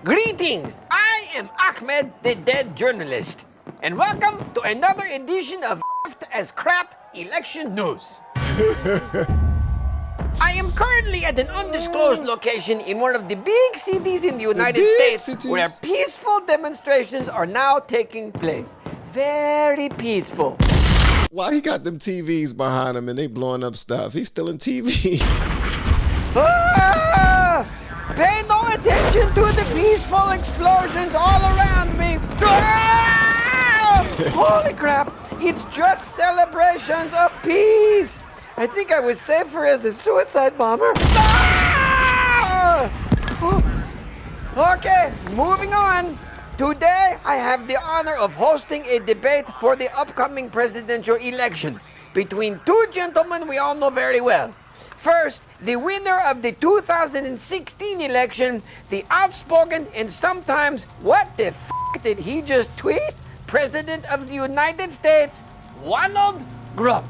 Greetings, I am Ahmed, the dead journalist, and welcome to another edition of as crap election news. I am currently at an undisclosed location in one of the big cities in the United States where peaceful demonstrations are now taking place. Very peaceful. Why he got them TVs behind him and they blowing up stuff? He's still in TVs. Pay no attention to the peaceful explosions all around me. Holy crap, it's just celebrations of peace. I think I was safer as a suicide bomber. Okay, moving on. Today, I have the honor of hosting a debate for the upcoming presidential election between two gentlemen we all know very well. First, the winner of the 2016 election, the outspoken and sometimes, what the f*** did he just tweet? President of the United States, Donald Trump.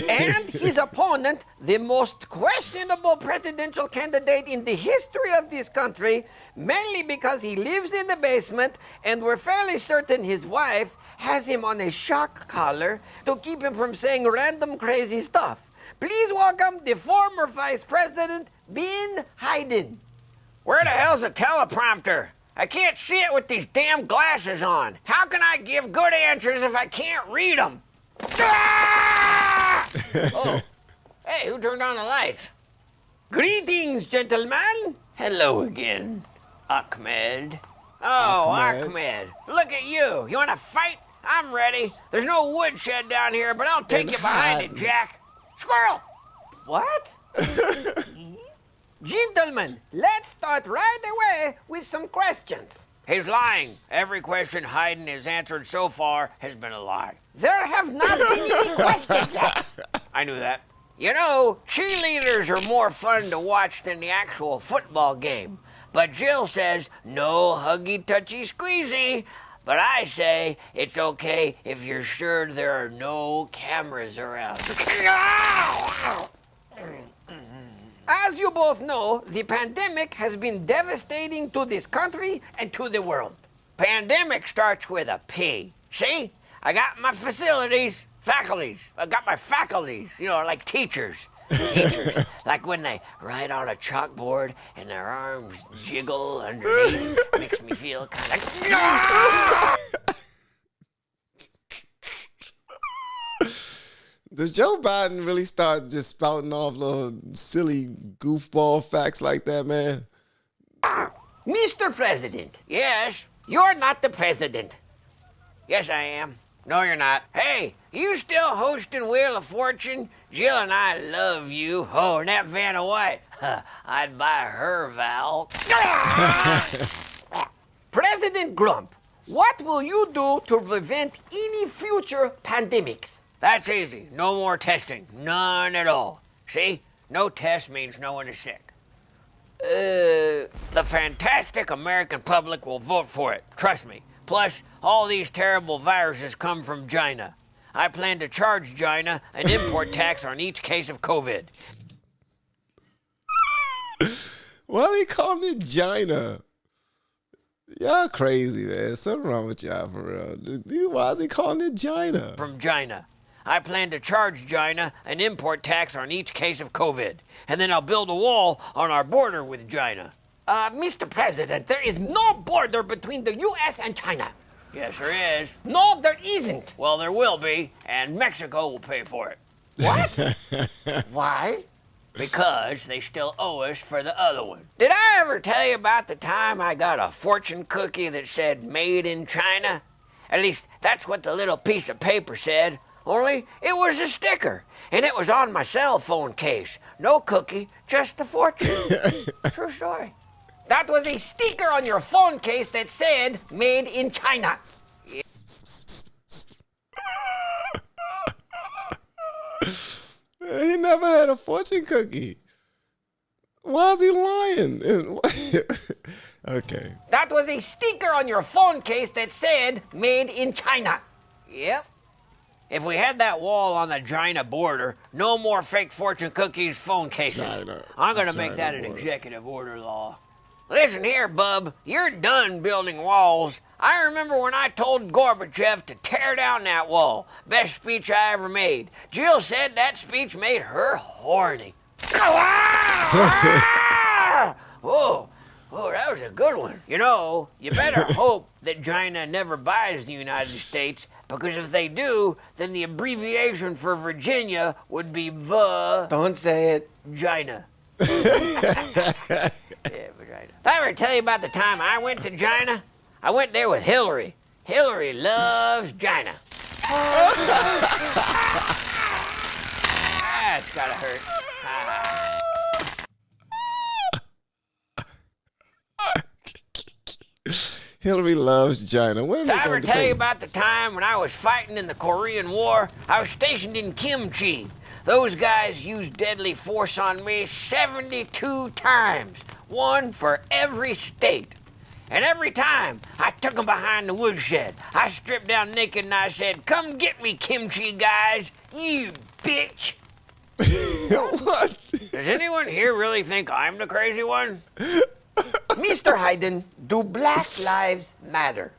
And his opponent, the most questionable presidential candidate in the history of this country, mainly because he lives in the basement and we're fairly certain his wife has him on a shock collar to keep him from saying random crazy stuff. Please welcome the former Vice President, Ben Hayden. Where the hell's the teleprompter? I can't see it with these damn glasses on. How can I give good answers if I can't read them? Ah! Oh, hey, who turned on the lights? Greetings, gentlemen. Hello again, Ahmed. Oh, Ahmed, look at you. You want to fight? I'm ready. There's no woodshed down here, but I'll take you behind it, Jack. Squirrel! What? Gentlemen, let's start right away with some questions. He's lying. Every question Hayden has answered so far has been a lie. There have not been any questions yet. I knew that. You know, cheerleaders are more fun to watch than the actual football game. But Jill says, no huggy, touchy, squeezy. But I say, it's okay if you're sure there are no cameras around. As you both know, the pandemic has been devastating to this country and to the world. Pandemic starts with a P. See? I got my faculties. I got my faculties, you know, like teachers. Teachers, like when they write on a chalkboard and their arms jiggle underneath, makes me feel kind of... Does Joe Biden really start just spouting off little silly goofball facts like that, man? Mr. President. Yes? You're not the president. Yes, I am. No, you're not. Hey, you still hosting Wheel of Fortune? Jill and I love you. Oh, and that Vanna White. I'd buy her, Val. President Grump, what will you do to prevent any future pandemics? That's easy. No more testing. None at all. See? No test means no one is sick. The fantastic American public will vote for it. Trust me. Plus, all these terrible viruses come from China. I plan to charge China an import tax on each case of COVID. Why are they calling it China? Y'all crazy, man. Something wrong with y'all for real. Why is he calling it China? From China. I plan to charge China an import tax on each case of COVID. And then I'll build a wall on our border with China. Mr. President, there is no border between the U.S. and China. Yes, there is. No, there isn't. Well, there will be, and Mexico will pay for it. What? Why? Because they still owe us for the other one. Did I ever tell you about the time I got a fortune cookie that said made in China? At least, that's what the little piece of paper said. Only, it was a sticker, and it was on my cell phone case. No cookie, just the fortune. True story. That was a sticker on your phone case that said, made in China. He never had a fortune cookie. Why is he lying? Okay. That was a sticker on your phone case that said, made in China. Yep. If we had that wall on the China border, no more fake fortune cookies phone cases. China. I'm gonna make China that an border. executive order law. Listen here, bub. You're done building walls. I remember when I told Gorbachev to tear down that wall. Best speech I ever made. Jill said that speech made her horny. Whoa. Oh, that was a good one. You know, you better hope that China never buys the United States, because if they do, then the abbreviation for Virginia would be Don't say it. China. Yeah, vagina. Did I ever tell you about the time I went to China? I went there with Hillary. Hillary loves China. That's gotta hurt. Hillary loves China. What are they Did I ever gonna tell debate? you about the time when I was fighting in the Korean War? I was stationed in Kimchi. Those guys used deadly force on me 72 times, one for every state. And every time, I took them behind the woodshed. I stripped down naked and I said, "Come get me, Kimchi guys, you bitch." What? Does anyone here really think I'm the crazy one? Mr. Hayden, do Black Lives Matter?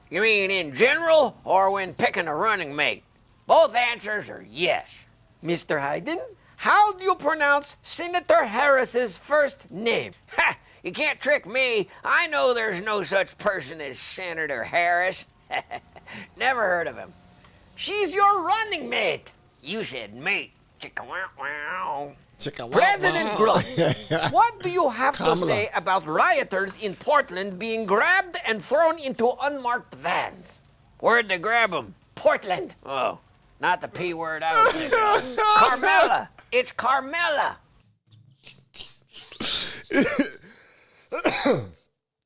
You mean in general or when picking a running mate? Both answers are yes. Mr. Hayden, how do you pronounce Senator Harris's first name? Ha! You can't trick me. I know there's no such person as Senator Harris. Never heard of him. She's your running mate. You said mate. Chicka wow wow. Chicka wow President wow. Grunt, what do you have to Kamala. say about rioters in Portland being grabbed and thrown into unmarked vans? Where'd they grab him? Portland. Oh, not the P word I was thinking of. Carmela. It's Carmela.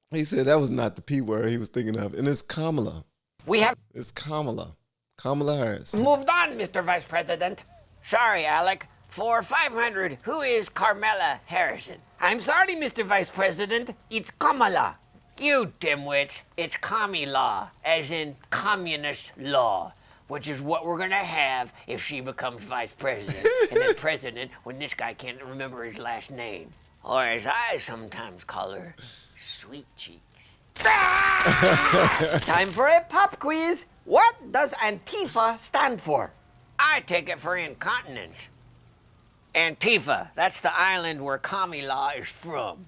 He said that was not the P word he was thinking of, and it's Kamala. We have It's Kamala. Kamala Harris. moved on, Mr. Vice President. Sorry, Alec. For 500, who is Carmela Harrison? I'm sorry, Mr. Vice President. It's Kamala. You dimwits. It's commie law, as in communist law, which is what we're gonna have if she becomes vice president, and then president when this guy can't remember his last name. Or as I sometimes call her, Sweet Cheeks. Time for a pop quiz. What does Antifa stand for? I take it for incontinence. Antifa, that's the island where commie law is from.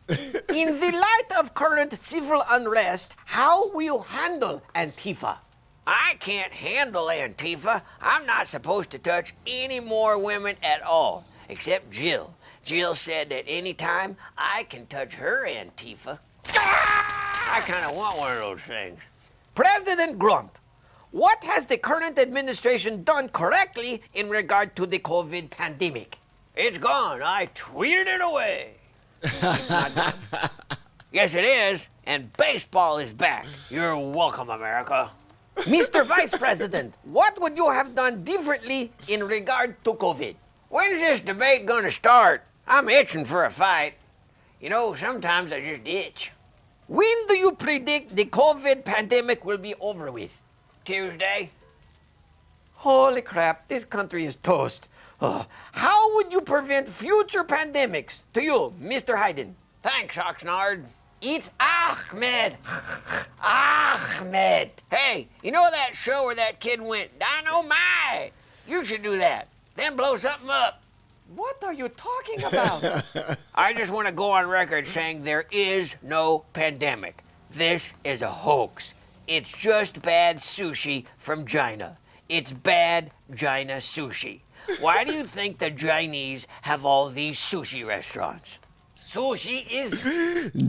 In the light of current civil unrest, how will you handle Antifa? I can't handle Antifa. I'm not supposed to touch any more women at all, except Jill. Jill said that any time I can touch her Antifa. I kind of want one of those things. President Grump, what has the current administration done correctly in regard to the COVID pandemic? It's gone. I tweeted it away. It's not done. Yes, it is. And baseball is back. You're welcome, America. Mr. Vice President, what would you have done differently in regard to COVID? When's this debate gonna start? I'm itching for a fight. You know, sometimes I just itch. When do you predict the COVID pandemic will be over with? Tuesday? Holy crap, this country is toast. Oh, how would you prevent future pandemics? To you, Mr. Hayden. Thanks, Oxnard. It's Ahmed. Ahmed. Hey, you know that show where that kid went dynamite? You should do that. Then blow something up. What are you talking about? I just want to go on record saying there is no pandemic. This is a hoax. It's just bad sushi from China. It's bad China sushi. Why do you think the Chinese have all these sushi restaurants? Sushi is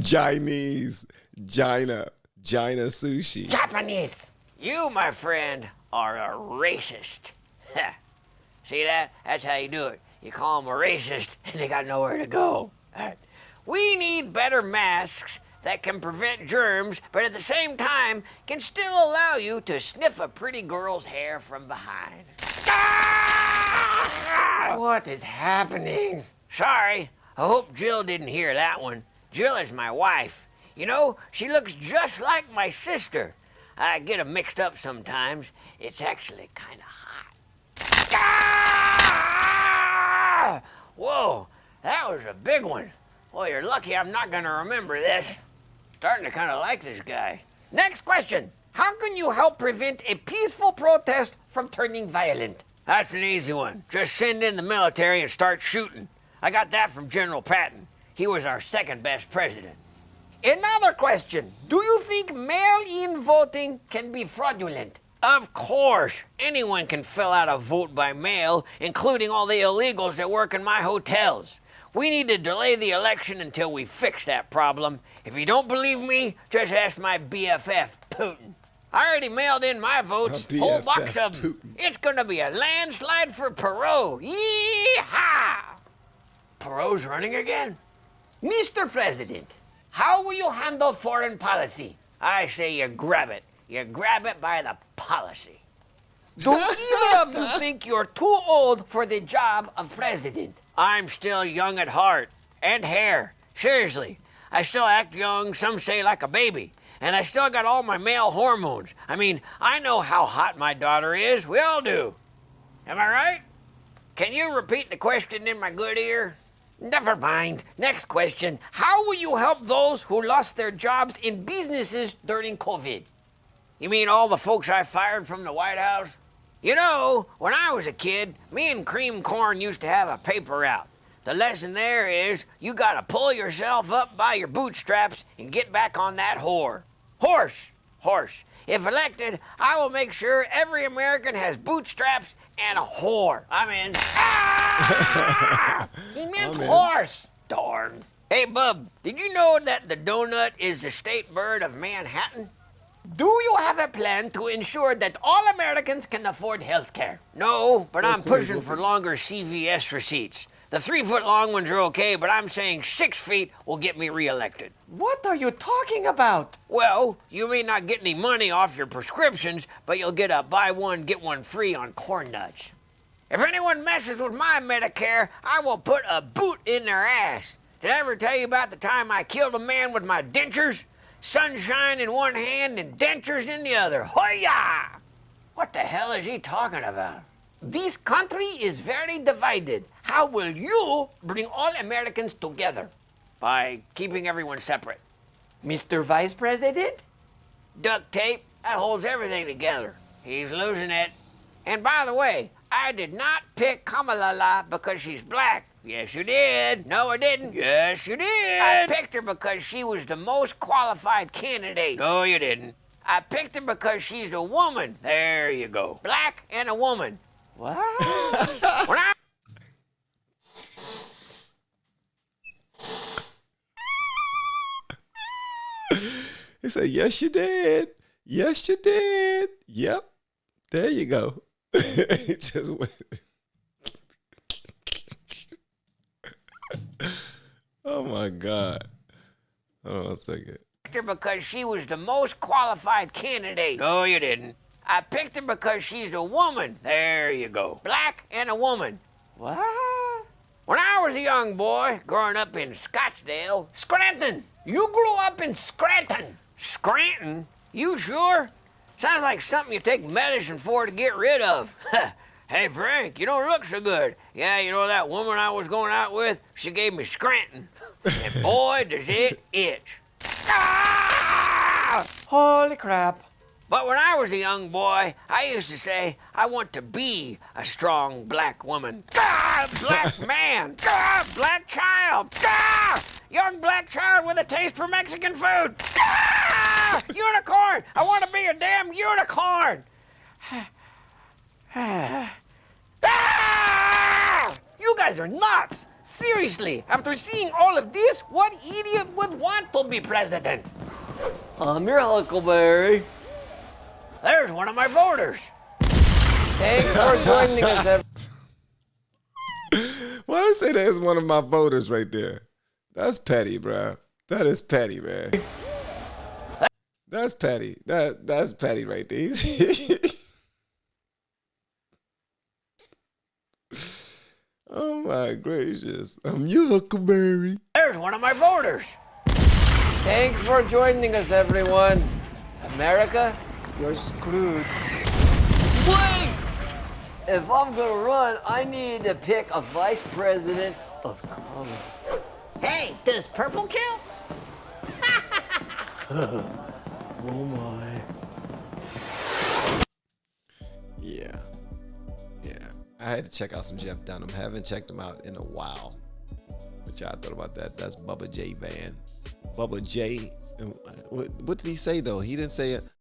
Chinese. China sushi. Japanese. You, my friend, are a racist. See that? That's how you do it. You call them a racist and they got nowhere to go. All right. We need better masks that can prevent germs, but at the same time can still allow you to sniff a pretty girl's hair from behind. What is happening? Sorry, I hope Jill didn't hear that one. Jill is my wife. You know, she looks just like my sister. I get them mixed up sometimes. It's actually kind of hot. Ah! Whoa, that was a big one. Well, you're lucky I'm not gonna remember this. Starting to kind of like this guy. Next question. How can you help prevent a peaceful protest from turning violent? That's an easy one. Just send in the military and start shooting. I got that from General Patton. He was our second best president. Another question. Do you think mail-in voting can be fraudulent? Of course. Anyone can fill out a vote by mail, including all the illegals that work in my hotels. We need to delay the election until we fix that problem. If you don't believe me, just ask my BFF, Putin. I already mailed in my votes, whole box of them. It's gonna be a landslide for Perot. Yee-haw! Perot's running again? Mr. President, how will you handle foreign policy? I say you grab it. You grab it by the policy. Do either of you think you're too old for the job of president? I'm still young at heart and hair. Seriously, I still act young, some say like a baby. And I still got all my male hormones. I mean, I know how hot my daughter is. We all do. Am I right? Can you repeat the question in my good ear? Never mind. Next question. How will you help those who lost their jobs in businesses during COVID? You mean all the folks I fired from the White House? You know, when I was a kid, me and Cream Corn used to have a paper route. The lesson there is you gotta pull yourself up by your bootstraps and get back on that horse. If elected, I will make sure every American has bootstraps and a whore. I'm in. Ah! He meant horse. Darn. Hey, Bub, did you know that the donut is the state bird of Manhattan? Do you have a plan to ensure that all Americans can afford health care? No, but I'm pushing for longer CVS receipts. The 3-foot-long ones are okay, but I'm saying 6 feet will get me reelected. What are you talking about? Well, you may not get any money off your prescriptions, but you'll get a buy one, get one free on corn nuts. If anyone messes with my Medicare, I will put a boot in their ass. Did I ever tell you about the time I killed a man with my dentures? Sunshine in one hand and dentures in the other. Hoya! What the hell is he talking about? This country is very divided. How will you bring all Americans together? By keeping everyone separate. Mr. Vice President? Duct tape, that holds everything together. He's losing it. And by the way, I did not pick Kamala because she's black. Yes, you did. No, I didn't. Yes, you did. I picked her because she was the most qualified candidate. No, you didn't. I picked her because she's a woman. There you go. Black and a woman. What? When I... He said, yes, you did. Yes, you did. Yep. There you go. He just went. Oh, my God. Hold on a second. Her because she was the most qualified candidate. No, you didn't. I picked her because she's a woman. There you go. Black and a woman. What? When I was a young boy, growing up in Scottsdale, Scranton! You grew up in Scranton! Scranton? You sure? Sounds like something you take medicine for to get rid of. Hey, Frank, you don't look so good. Yeah, you know that woman I was going out with? She gave me Scranton. And boy, does it itch. Ah! Holy crap. But when I was a young boy, I used to say, I want to be a strong black woman. Black man. Black child. Young black child with a taste for Mexican food. Unicorn. I want to be a damn unicorn. You guys are nuts. Seriously, after seeing all of this, what idiot would want to be president? I'm your Huckleberry. There's one of my voters. Thanks for joining us. Why did I say there's one of my voters right there? That's petty, bro. That is petty, man. That's petty. That's petty right there. Oh my gracious. I'm your Huckleberry. There's one of my voters. Thanks for joining us, everyone. America, You're screwed. Wait! If I'm gonna run, I need to pick a vice president of comedy. Hey, does purple kill? Oh my. Yeah. I had to check out some Jeff Dunham. Haven't checked him out in a while. What y'all thought about that? That's Bubba J Van. Bubba J. What did he say though? He didn't say